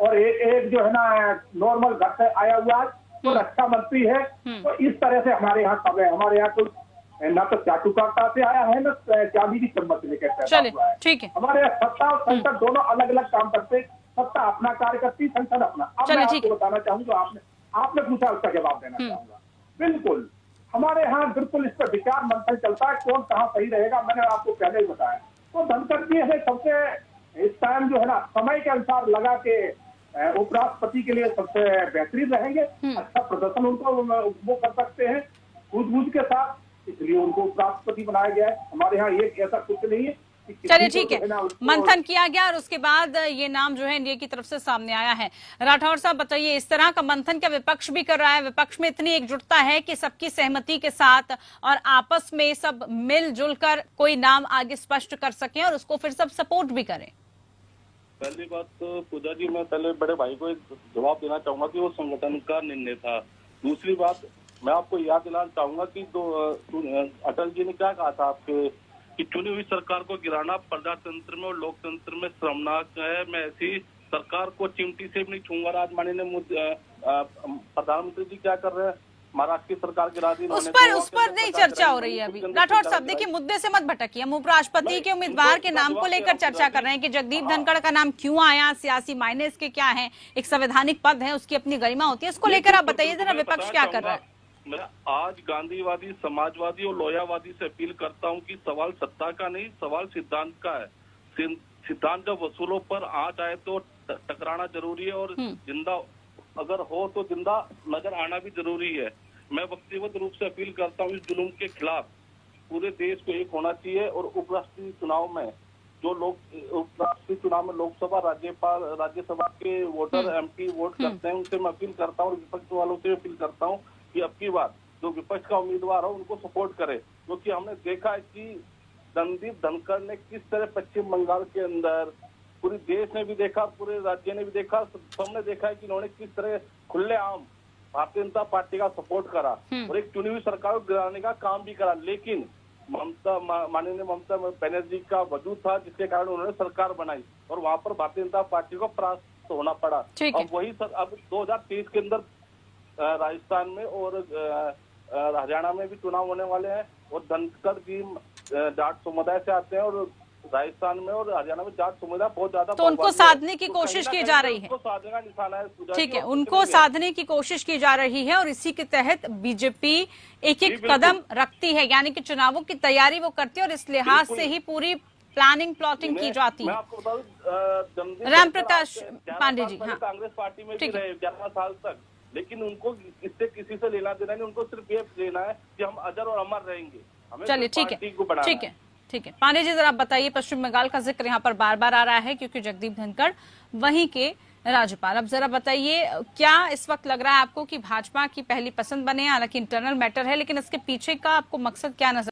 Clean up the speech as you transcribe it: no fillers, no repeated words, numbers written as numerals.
और एक जो है ना नॉर्मल घर से आया हुआ है तो रक्षा मंत्री है। तो इस तरह से हमारे यहाँ सब है। हमारे यहाँ तो ना तो चाटुकारिता से आया है ना चांदी की चम्मच लेकर पैदा हुआ है। ठीक है। हमारे यहाँ सत्ता और संसद दोनों अलग अलग काम करते, सत्ता अपना कार्य करती, संसद अपना। अब मैं आपको बताना चाहूंगा, आपने पूछा उसका जवाब देना चाहूंगा। बिल्कुल हमारे यहाँ बिल्कुल इस पर विचार मंथन चलता है, कौन कहाँ सही रहेगा। मैंने आपको पहले ही बताया। तो धनखड़ जी हमें सबसे इस टाइम जो है ना समय के अनुसार लगा के उपराष्ट्रपति के लिए सबसे बेहतरीन रहेंगे। अच्छा प्रदर्शन उनको वो कर सकते हैं सूझबूझ के साथ, इसलिए उनको उपराष्ट्रपति बनाया गया है। हमारे यहाँ ये ऐसा कुछ नहीं है। चलिए ठीक है, मंथन किया गया और उसके बाद ये नाम जो है एनडीए की तरफ से सामने आया है। राठौर साहब बताइए, इस तरह का मंथन क्या विपक्ष भी कर रहा है? विपक्ष में इतनी एकजुटता है कि सबकी सहमति के साथ और आपस में सब मिलजुल कर कोई नाम आगे स्पष्ट कर सकें और उसको फिर सब सपोर्ट भी करें? पहली बात तो पूजा जी, मैं पहले बड़े भाई को एक जवाब देना चाहूंगा कि वो संगठन का निर्णय था। दूसरी बात, मैं आपको याद दिलाना चाहूंगा कि अटल जी ने क्या कहा था आपके कि चुनी हुई सरकार को गिराना प्रजातंत्र में और लोकतंत्र में शर्मनाक है। मैं ऐसी सरकार को चिमटी से भी नहीं छूंगा। आज माननीय प्रधानमंत्री जी क्या कर रहे हैं, महाराष्ट्र की सरकार गिरा दी। उस पर नहीं चर्चा हो रही है अभी। राठौर साहब देखिए, मुद्दे से मत भटकिए। हम उपराष्ट्रपति के उम्मीदवार के नाम को लेकर चर्चा कर रहे हैं कि जगदीप धनखड़ का नाम क्यों आया, सियासी मायने इसके क्या है, एक संवैधानिक पद है, उसकी अपनी गरिमा होती है। इसको लेकर आप बताइए जरा, विपक्ष क्या कर रहा है? मैं आज गांधीवादी, समाजवादी और लोहियावादी से अपील करता हूं कि सवाल सत्ता का नहीं, सवाल सिद्धांत का है। सिद्धांत जब वसूलों पर आंच आए तो टकराना जरूरी है और जिंदा अगर हो तो जिंदा नजर आना भी जरूरी है। मैं व्यक्तिगत रूप से अपील करता हूँ इस जुल्म के खिलाफ पूरे देश को एक होना चाहिए। और उपराष्ट्रपति चुनाव में जो लोग उपराष्ट्रपति चुनाव में लोकसभा, राज्यपाल, राज्यसभा के वोटर एमपी वोट करते हैं, उनसे मैं अपील करता हूँ और विपक्ष वालों से अपील करता हूँ कि अब की बार जो विपक्ष का उम्मीदवार हो उनको सपोर्ट करे। क्योंकि हमने देखा है कि जगदीप धनखड़ ने किस तरह पश्चिम बंगाल के अंदर, पूरे देश ने भी देखा, पूरे राज्य ने भी देखा, सबने देखा है कि इन्होंने किस तरह खुलेआम भारतीय जनता पार्टी का सपोर्ट करा और एक चुनी हुई सरकार को गिराने का काम भी करा। लेकिन माननीय ममता बनर्जी का वजूद था जिसके कारण उन्होंने सरकार बनाई और वहां पर भारतीय जनता पार्टी को परास्त होना पड़ा। अब वही अब 2023 के अंदर राजस्थान में और हरियाणा में भी चुनाव होने वाले हैं और धनखड़ जी जाट समुदाय से आते हैं और राजस्थान में और हरियाणा में जाट समुदाय बहुत ज्यादा, तो उनको साधने की कोशिश की जा रही है। साधने का निशाना है। ठीक है, उनको साधने की कोशिश की जा रही है और इसी के तहत बीजेपी एक एक कदम रखती है, यानी कि चुनावों की तैयारी वो करती है और इस लिहाज से ही पूरी प्लानिंग प्लॉटिंग की जाती है। आपको बताऊं, राम प्रकाश पांडे जी कांग्रेस पार्टी में भी रहे 11 साल तक, लेकिन उनको इससे किसी से लेना देना नहीं। उनको सिर्फ ये लेना है कि हम अजर और अमर रहेंगे। चलिए ठीक है, ठीक है। पांडे जी जरा आप बताइए, पश्चिम बंगाल का जिक्र यहाँ पर बार बार आ रहा है क्योंकि जगदीप धनखड़ वहीं के राज्यपाल। अब जरा बताइए, क्या इस वक्त लग रहा है आपको कि भाजपा की पहली पसंद बने? हालांकि इंटरनल मैटर है, लेकिन इसके पीछे का आपको मकसद क्या नजर